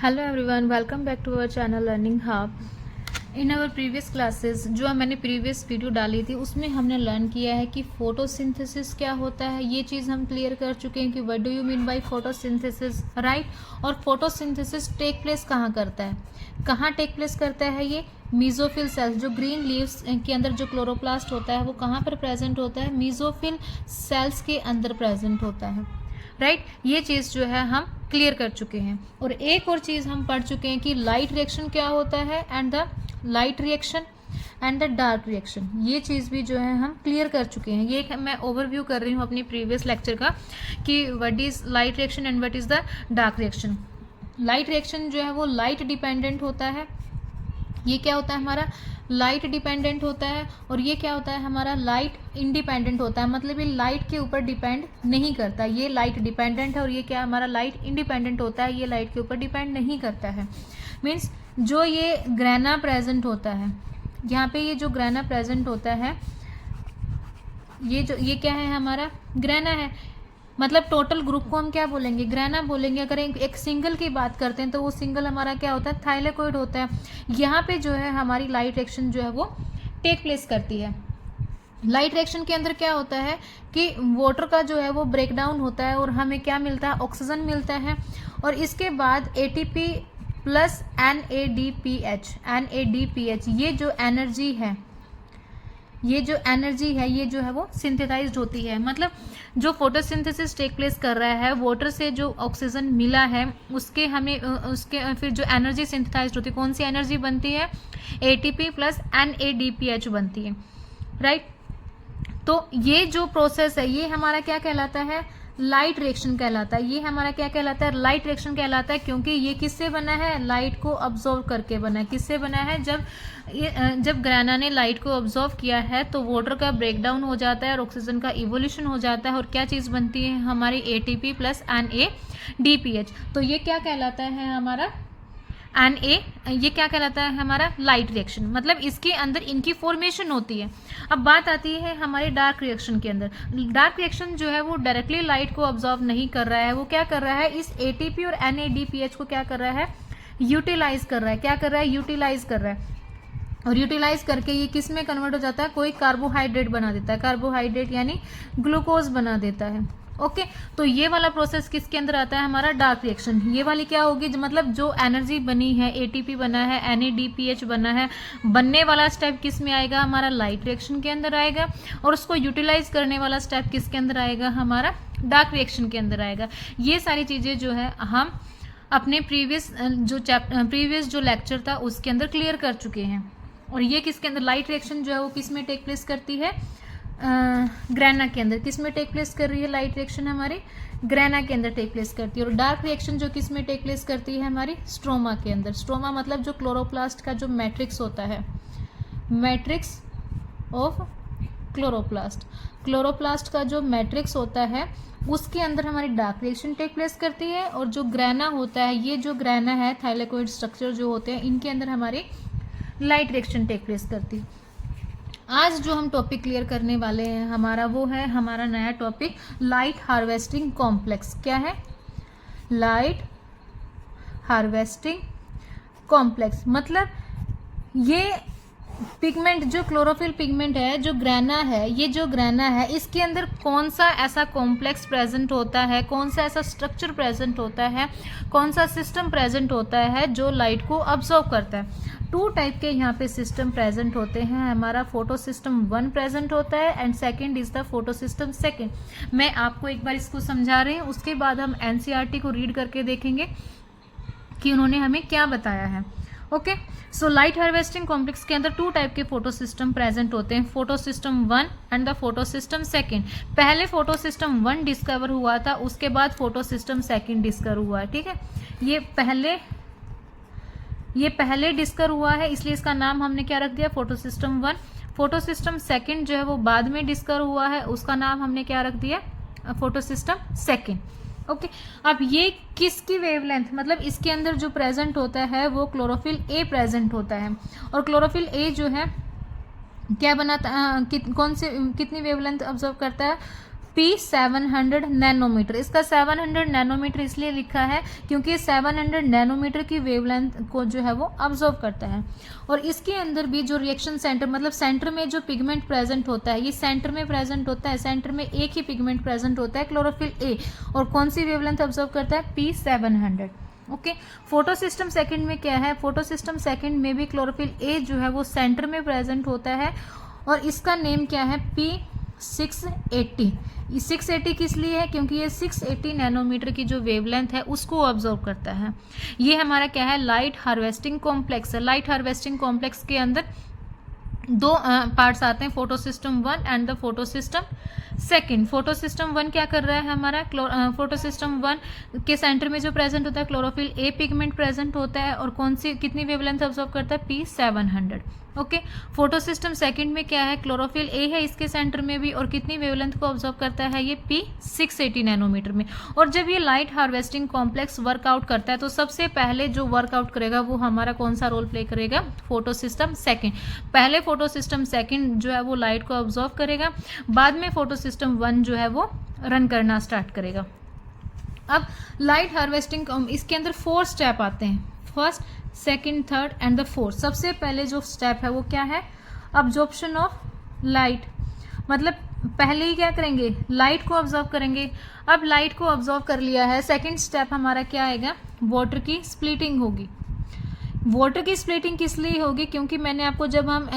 Hello everyone, welcome back to our channel learning hub. In our previous classes जो मैंने previous video डाली थी उसमें हमने लर्न किया है कि फोटोसिंथेसिस क्या होता है। ये चीज़ हम क्लियर कर चुके हैं कि what do you mean by photosynthesis, right. और फोटोसिंथेसिस टेक प्लेस कहाँ करता है, कहाँ टेक प्लेस करता है? ये मीजोफिल सेल्स, जो ग्रीन लीव्स के अंदर जो क्लोरोप्लास्ट होता है वो कहाँ पर प्रेजेंट होता है? मीजोफिल सेल्स के अंदर प्रेजेंट होता है, राइट। ये चीज़ जो है हम क्लियर कर चुके हैं। और एक और चीज़ हम पढ़ चुके हैं कि लाइट रिएक्शन क्या होता है and the light reaction and the dark reaction. ये चीज़ भी जो है हम क्लियर कर चुके हैं। ये मैं ओवरव्यू कर रही हूँ अपनी प्रीवियस लेक्चर का कि what is light reaction and what is the dark reaction. Light reaction जो है वो लाइट डिपेंडेंट होता है। ये क्या होता है हमारा? लाइट डिपेंडेंट होता है। और ये क्या होता है हमारा? लाइट इंडिपेंडेंट होता है। मतलब ये लाइट के ऊपर डिपेंड नहीं करता। ये लाइट डिपेंडेंट है और ये क्या हमारा? लाइट इंडिपेंडेंट होता है। ये लाइट के ऊपर डिपेंड नहीं करता है। मीन्स जो ये ग्रेना प्रेजेंट होता है, यहाँ पे ये जो ग्रेना प्रेजेंट होता है, ये क्या है हमारा? ग्रेना है। मतलब टोटल ग्रुप को हम क्या बोलेंगे? ग्रेना बोलेंगे। अगर एक सिंगल की बात करते हैं तो वो सिंगल हमारा क्या होता है? थाइलेकोइड होता है। यहाँ पे जो है हमारी लाइट रिएक्शन जो है वो टेक प्लेस करती है। लाइट रिएक्शन के अंदर क्या होता है कि वाटर का जो है वो ब्रेक डाउन होता है और हमें क्या मिलता है? ऑक्सीजन मिलता है। और इसके बाद एटीपी प्लस NADPH, ये जो एनर्जी है, ये जो है वो सिंथेसाइज्ड होती है। मतलब जो फोटोसिंथेसिस टेक प्लेस कर रहा है, वाटर से जो ऑक्सीजन मिला है उसके हमें उसके फिर जो एनर्जी सिंथेसाइज्ड होती है, कौन सी एनर्जी बनती है? ATP प्लस NADPH बनती है, राइट। तो ये जो प्रोसेस है ये हमारा क्या कहलाता है? लाइट रिएक्शन कहलाता है। ये हमारा क्या कहलाता है? लाइट रिएक्शन कहलाता है। क्योंकि ये किससे बना है? लाइट को ऑब्जर्व करके बना है। किससे बना है? जब ग्रेना ने लाइट को ऑब्जर्व किया है तो वाटर का ब्रेकडाउन हो जाता है और ऑक्सीजन का इवोल्यूशन हो जाता है और क्या चीज़ बनती है हमारी? ATP plus NADPH। तो ये क्या कहलाता है हमारा? ये क्या कहलाता है हमारा? Light reaction. मतलब इसके अंदर इनकी फॉर्मेशन होती है। अब बात आती है हमारे डार्क रिएक्शन के अंदर। डार्क रिएक्शन जो है वो डायरेक्टली लाइट को ऑब्जर्व नहीं कर रहा है। वो क्या कर रहा है? इस ATP और NADPH को क्या कर रहा है? यूटिलाइज कर रहा है। क्या कर रहा है? यूटिलाइज कर रहा है। और यूटिलाइज करके ये किस में कन्वर्ट हो जाता है? कोई कार्बोहाइड्रेट बना देता है। कार्बोहाइड्रेट यानी ग्लूकोज बना देता है। ओके, तो ये वाला प्रोसेस किसके अंदर आता है हमारा? Dark reaction. ये वाली क्या होगी? मतलब जो एनर्जी बनी है, ATP बना है, NADPH बना है, बनने वाला स्टेप किस में आएगा हमारा? लाइट रिएक्शन के अंदर आएगा। और उसको यूटिलाइज करने वाला स्टेप किसके अंदर आएगा हमारा? डार्क रिएक्शन के अंदर आएगा। ये सारी चीज़ें जो है हम अपने प्रीवियस जो लेक्चर था उसके अंदर क्लियर कर चुके हैं। और ये किसके अंदर? लाइट रिएक्शन जो है वो किस में टेक प्लेस करती है? ग्रेना के अंदर। किस में टेक प्लेस कर रही है लाइट रिएक्शन? हमारी ग्रेना के अंदर टेक प्लेस करती है। और डार्क रिएक्शन जो किस में टेक प्लेस करती है? हमारी स्ट्रोमा के अंदर। स्ट्रोमा मतलब जो क्लोरोप्लास्ट का जो मैट्रिक्स होता है, मैट्रिक्स ऑफ क्लोरोप्लास्ट, क्लोरोप्लास्ट का जो मैट्रिक्स होता है उसके अंदर हमारी डार्क रिएक्शन टेक प्लेस करती है। और जो ग्रेना होता है, ये जो ग्रेना है, थाइलेकोइड स्ट्रक्चर जो होते हैं, इनके अंदर हमारी लाइट रिएक्शन टेक प्लेस करती है। आज जो हम टॉपिक क्लियर करने वाले हैं हमारा, वो है हमारा नया टॉपिक लाइट हार्वेस्टिंग कॉम्प्लेक्स। क्या है? Light harvesting complex. मतलब ये पिगमेंट, जो क्लोरोफिल पिगमेंट है, जो ग्रेना है, ये जो ग्रेना है इसके अंदर कौन सा ऐसा कॉम्प्लेक्स प्रेजेंट होता है, कौन सा ऐसा स्ट्रक्चर प्रेजेंट होता है, कौन सा सिस्टम प्रेजेंट होता है जो लाइट को ऑब्जर्व करता है? 2 टाइप के यहाँ पे सिस्टम प्रेजेंट होते हैं। हमारा फोटो सिस्टम 1 प्रेजेंट होता है and second is the photo system 2। मैं आपको एक बार इसको समझा रही हूँ, उसके बाद हम NCERT को रीड करके देखेंगे कि उन्होंने हमें क्या बताया है। Okay, so light harvesting complex के अंदर 2 टाइप के फोटो सिस्टम प्रेजेंट होते हैं, photo system 1 and the photo system 2। पहले फोटो सिस्टम 1 डिस्कवर हुआ था, उसके बाद फोटो सिस्टम 2 डिस्कवर हुआ है। ठीक है, ये पहले डिस्कवर हुआ है, इसलिए इसका नाम हमने क्या रख दिया? Photo system 1। फोटो सिस्टम 2 जो है वो बाद में डिस्कवर हुआ है, उसका नाम हमने क्या रख दिया? Photo system 2। ओके, अब ये किसकी वेवलेंथ, मतलब इसके अंदर जो प्रेजेंट होता है वो क्लोरोफिल A प्रेजेंट होता है। और क्लोरोफिल A जो है क्या बनाता, कितनी वेवलेंथ ऑब्जर्व करता है? P700 nanometre. इसका 700 नैनोमीटर इसलिए लिखा है क्योंकि 700 नैनोमीटर की वेवलेंथ को जो है वो ऑब्जर्व करता है। और इसके अंदर भी जो रिएक्शन सेंटर, मतलब सेंटर में जो पिगमेंट प्रेजेंट होता है, ये सेंटर में प्रेजेंट होता है, सेंटर में एक ही पिगमेंट प्रेजेंट होता है, क्लोरोफिल ए। और कौन सी वेवलेंथ ऑब्जर्व करता है? P700। Okay, photo system second में क्या है? फोटो सिस्टम सेकंड में भी क्लोरोफिल ए जो है वो सेंटर में प्रेजेंट होता है और इसका नेम क्या है? P680। 680 किस लिए है? क्योंकि ये 680 नैनोमीटर की जो वेवलेंथ है उसको ऑब्जर्व करता है। ये हमारा क्या है? लाइट हार्वेस्टिंग कॉम्प्लेक्स है। लाइट हार्वेस्टिंग कॉम्प्लेक्स के अंदर दो पार्ट्स आते हैं, photo system 1 and the photo system second. Photo system 1 क्या कर रहा है हमारा? फोटो सिस्टम 1 के सेंटर में जो प्रेजेंट होता है क्लोरोफिल ए पिगमेंट प्रेजेंट होता है और कौन सी कितनी वेवलेंथ ऑब्जर्व करता है? P700। Okay, photo system second में क्या है? क्लोरोफिल ए है इसके सेंटर में भी और कितनी वेवलेंथ को ऑब्जर्व करता है? ये P680 नैनोमीटर में। और जब ये लाइट हार्वेस्टिंग कॉम्प्लेक्स वर्कआउट करता है तो सबसे पहले जो वर्कआउट करेगा वो हमारा कौन सा रोल प्ले करेगा? Photo system second. पहले फोटो सिस्टम सेकंड जो है वो लाइट को ऑब्जर्व करेगा, बाद में फोटो सिस्टम 1 जो है वो रन करना स्टार्ट करेगा। अब लाइट हार्वेस्टिंग इसके अंदर 4 स्टेप आते हैं, first, second, third and the fourth. सबसे पहले जो स्टेप है वो क्या है? Absorption of light. मतलब पहले ही क्या करेंगे? लाइट को ऑब्जर्व करेंगे। अब लाइट को ऑब्जर्व कर लिया है, सेकंड स्टेप हमारा क्या आएगा? वाटर की स्प्लिटिंग होगी। वाटर की स्प्लिटिंग किस लिए होगी? क्योंकि मैंने आपको जब हम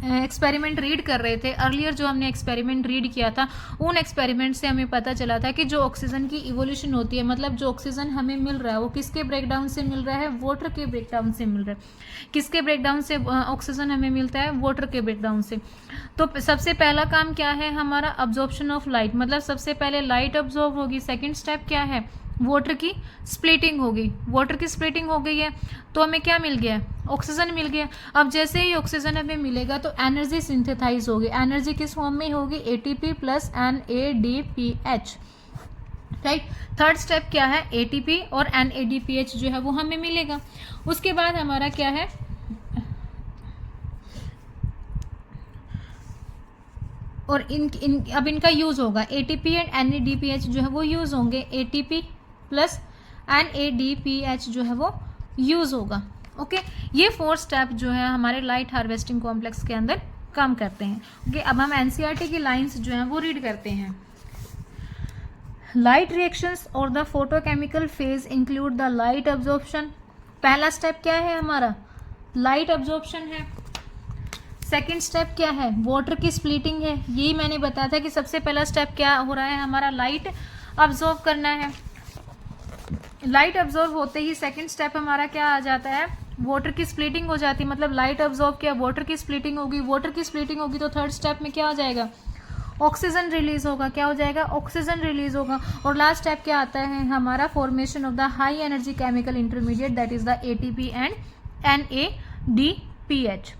एक्सपेरिमेंट रीड कर रहे थे अर्लियर, जो हमने एक्सपेरिमेंट रीड किया था उन एक्सपेरिमेंट से हमें पता चला था कि जो ऑक्सीजन की इवोल्यूशन होती है, मतलब जो ऑक्सीजन हमें मिल रहा है वो किसके ब्रेकडाउन से मिल रहा है? वाटर के ब्रेकडाउन से मिल रहा है। किसके ब्रेकडाउन से ऑक्सीजन हमें मिलता है? वाटर के ब्रेकडाउन से। तो सबसे पहला काम क्या है हमारा? Absorption of light. मतलब सबसे पहले लाइट ऑब्जॉर्व होगी। सेकेंड स्टेप क्या है? वाटर की स्प्लिटिंग होगी। वाटर की स्प्लिटिंग हो गई है तो हमें क्या मिल गया? ऑक्सीजन मिल गया। अब जैसे ही ऑक्सीजन हमें मिलेगा तो एनर्जी सिंथेसाइज होगी। एनर्जी किस फॉर्म में होगी? ATP plus NADPH। Right. Third step क्या है? ATP और NADPH जो है वो हमें मिलेगा। उसके बाद हमारा क्या है? और अब इनका यूज होगा। ATP एंड NADPH जो है वो यूज होंगे। ATP प्लस NADPH जो है वो यूज होगा। ओके, ये 4 स्टेप जो है हमारे लाइट हार्वेस्टिंग कॉम्प्लेक्स के अंदर काम करते हैं। ओके, अब हम NCERT की लाइंस जो हैं वो रीड करते हैं। लाइट रिएक्शंस और the photochemical phase include the light absorption. पहला स्टेप क्या है हमारा? लाइट अब्जॉर्प्शन है। सेकेंड स्टेप क्या है? वाटर की स्प्लिटिंग है। यही मैंने बताया था कि सबसे पहला स्टेप क्या हो रहा है हमारा? लाइट अब्जॉर्व करना है। लाइट अब्जॉर्व होते ही सेकंड स्टेप हमारा क्या आ जाता है? वाटर की स्प्लिटिंग हो जाती है। मतलब लाइट अब्जॉर्व किया, वाटर की स्प्लिटिंग होगी। वाटर की स्प्लिटिंग होगी तो थर्ड स्टेप में क्या हो जाएगा? ऑक्सीजन रिलीज होगा। क्या हो जाएगा? ऑक्सीजन रिलीज होगा। और लास्ट स्टेप क्या आता है हमारा? Formation of the high energy chemical intermediate that is the ATP and NADPH।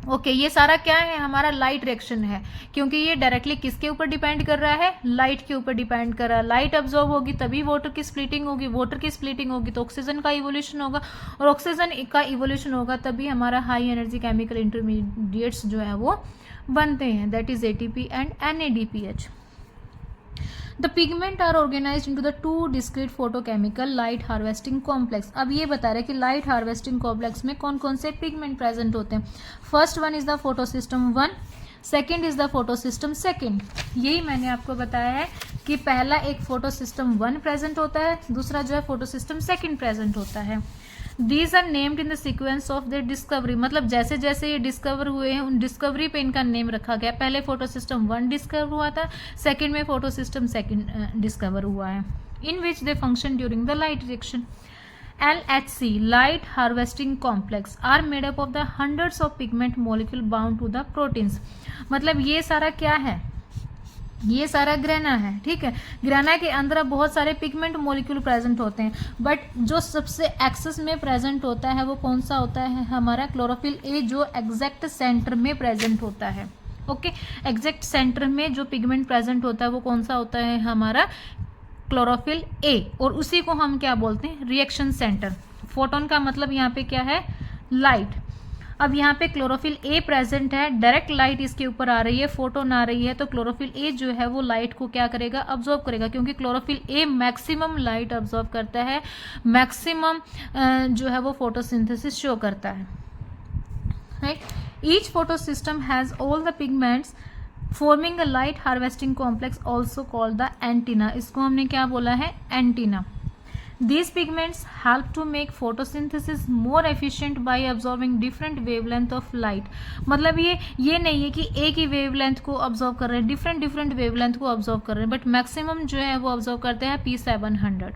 Okay, ये सारा क्या है हमारा? लाइट रिएक्शन है। क्योंकि ये डायरेक्टली किसके ऊपर डिपेंड कर रहा है? लाइट के ऊपर डिपेंड कर रहा है। लाइट अब्जॉर्व होगी तभी वाटर की स्प्लिटिंग होगी। वाटर की स्प्लिटिंग होगी तो ऑक्सीजन का इवोल्यूशन होगा और ऑक्सीजन का इवोल्यूशन होगा तभी हमारा हाई एनर्जी केमिकल इंटरमीडिएट्स जो है वो बनते हैं, that is ATP and NADPH। The pigment are organised into the 2 discrete photochemical light harvesting complex. अब ये बता रहे हैं कि लाइट हार्वेस्टिंग कॉम्प्लेक्स में कौन कौन से पिगमेंट प्रेजेंट होते हैं। First one is the photo system 1, second is the photo system second. यही मैंने आपको बताया है कि पहला एक फोटो सिस्टम 1 प्रेजेंट होता है, दूसरा जो है फोटो सिस्टम सेकेंड प्रेजेंट होता है। These are named in the sequence of their discovery. मतलब जैसे जैसे ये डिस्कवर हुए हैं उन डिस्कवरी पे इनका नेम रखा गया। पहले फोटो सिस्टम 1 डिस्कवर हुआ था, सेकेंड में फोटो सिस्टम सेकेंड डिस्कवर हुआ है। In which they function during the light reaction. LHC light harvesting complex are made up of the hundreds of pigment molecule bound to the proteins. मतलब ये सारा क्या है? ये सारा ग्रेना है। ठीक है, ग्रेना के अंदर अब बहुत सारे पिगमेंट मॉलिक्यूल प्रेजेंट होते हैं, बट जो सबसे एक्सेस में प्रेजेंट होता है वो कौन सा होता है हमारा? क्लोरोफिल ए, जो एग्जैक्ट सेंटर में प्रेजेंट होता है। ओके, एग्जैक्ट सेंटर में जो पिगमेंट प्रेजेंट होता है वो कौन सा होता है हमारा? Chlorophyll A. और उसी को हम क्या बोलते हैं? Reaction centre. फोटोन का मतलब यहाँ पे क्या है? लाइट। अब यहाँ पे क्लोरोफिल ए प्रेजेंट है, डायरेक्ट लाइट इसके ऊपर आ रही है, फोटोन आ रही है, तो क्लोरोफिल ए जो है वो लाइट को क्या करेगा, अब्जॉर्ब करेगा, क्योंकि chlorophyll A maximum light absorb करता है, मैक्सिमम जो है वो फोटोसिंथेसिस शो करता है, right. Each photosystem has all the pigments forming a light harvesting complex also called the antenna. इसको हमने क्या बोला है, antenna. These pigments help to make photosynthesis more efficient by absorbing different wavelength of light। मतलब ये नहीं है कि एक ही वेवलेंथ को ऑब्जॉर्व कर रहे हैं, डिफरेंट वेवलेंथ को ऑब्जॉर्व कर रहे हैं, बट मैक्सिमम जो है वो ऑब्जॉर्व करते हैं P700।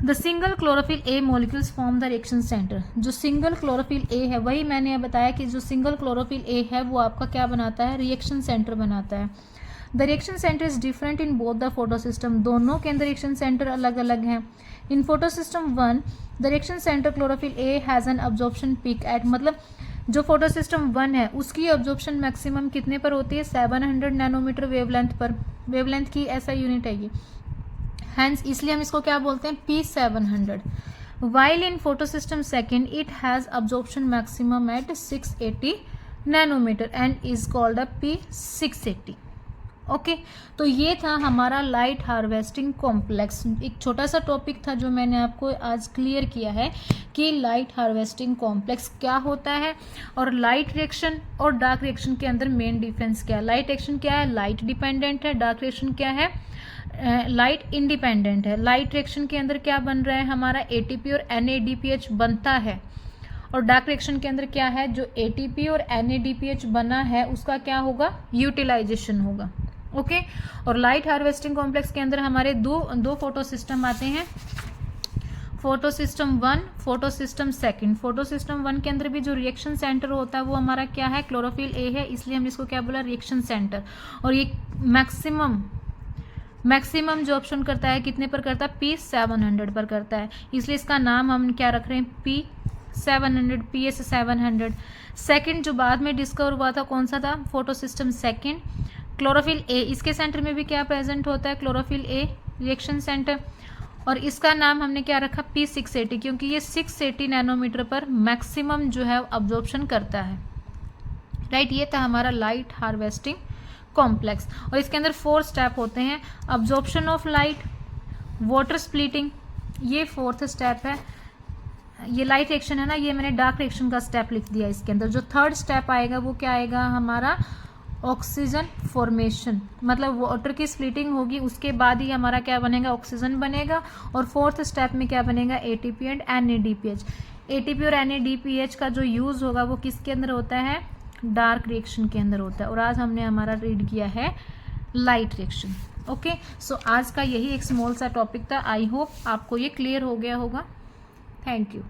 The single chlorophyll A molecules form the reaction centre. जो सिंगल क्लोरोफिल ए है, वही मैंने बताया कि जो सिंगल क्लोरोफिल ए है वो आपका क्या बनाता है, रिएक्शन सेंटर बनाता है। The reaction centre is different in both the photosystem. दोनों के अंदर रिएक्शन सेंटर अलग अलग हैं। In photosystem 1 the reaction centre chlorophyll a has an absorption peak at, मतलब जो फोटोसिस्टम 1 है उसकी अब्जॉर्प्शन मैक्सिमम कितने पर होती है, 700 नैनोमीटर वेवलेंथ पर। वेवलेंथ की ऐसा यूनिट है ये, हैंस इसलिए हम इसको क्या बोलते हैं, P700। While in photosystem 2 it has absorption maximum at 680 nanometre and is called a P680। Okay तो ये था हमारा लाइट हार्वेस्टिंग कॉम्प्लेक्स। एक छोटा सा टॉपिक था जो मैंने आपको आज क्लियर किया है कि लाइट हार्वेस्टिंग कॉम्प्लेक्स क्या होता है और लाइट रिएक्शन और डार्क रिएक्शन के अंदर मेन डिफरेंस क्या है। लाइट रिएक्शन क्या है, लाइट डिपेंडेंट है। डार्क रिएक्शन क्या है, लाइट इंडिपेंडेंट है। लाइट रिएक्शन के अंदर क्या बन रहा है, हमारा ATP और NADPH बनता है, और डार्क रिएक्शन के अंदर क्या है, जो ATP और NADPH बना है उसका क्या होगा, यूटिलाइजेशन होगा। ओके और लाइट हार्वेस्टिंग कॉम्प्लेक्स के अंदर हमारे दो फोटो सिस्टम आते हैं, photo system 1, photo system 2। Photo system 1 के अंदर भी जो रिएक्शन सेंटर होता है वो हमारा क्या है, क्लोरोफिल ए है, इसलिए हमने इसको क्या बोला, रिएक्शन सेंटर। और ये मैक्सिमम जो ऑप्शन करता है कितने पर करता है, P700 पर करता है, इसलिए इसका नाम हम क्या रख रहे हैं, P700, PS700। सेकंड जो बाद में डिस्कवर हुआ था कौन सा था, फोटो सिस्टम 2, क्लोरोफिल ए। इसके सेंटर में भी क्या प्रेजेंट होता है, क्लोरोफिल ए रिएक्शन सेंटर, और इसका नाम हमने क्या रखा, P680, क्योंकि ये 680 नैनोमीटर पर मैक्सिमम जो है अब्जॉर्प्शन करता है, राइट। ये था हमारा लाइट हार्वेस्टिंग कॉम्प्लेक्स, और इसके अंदर 4 स्टेप होते हैं, absorption of light, water splitting, ये 4th स्टेप है। ये लाइट रिएक्शन है ना, ये मैंने डार्क रिएक्शन का स्टेप लिख दिया इसके अंदर। जो 3rd स्टेप आएगा वो क्या आएगा, हमारा ऑक्सीजन फॉर्मेशन, मतलब वाटर की स्प्लिटिंग होगी, उसके बाद ही हमारा क्या बनेगा, ऑक्सीजन बनेगा। और 4th स्टेप में क्या बनेगा, ATP एंड NADPH। ATP और NADPH का जो यूज़ होगा वो किसके अंदर होता है, डार्क रिएक्शन के अंदर होता है। और आज हमने हमारा रीड किया है लाइट रिएक्शन। ओके सो आज का यही एक स्मॉल सा टॉपिक था। आई होप आपको ये क्लियर हो गया होगा। Thank you.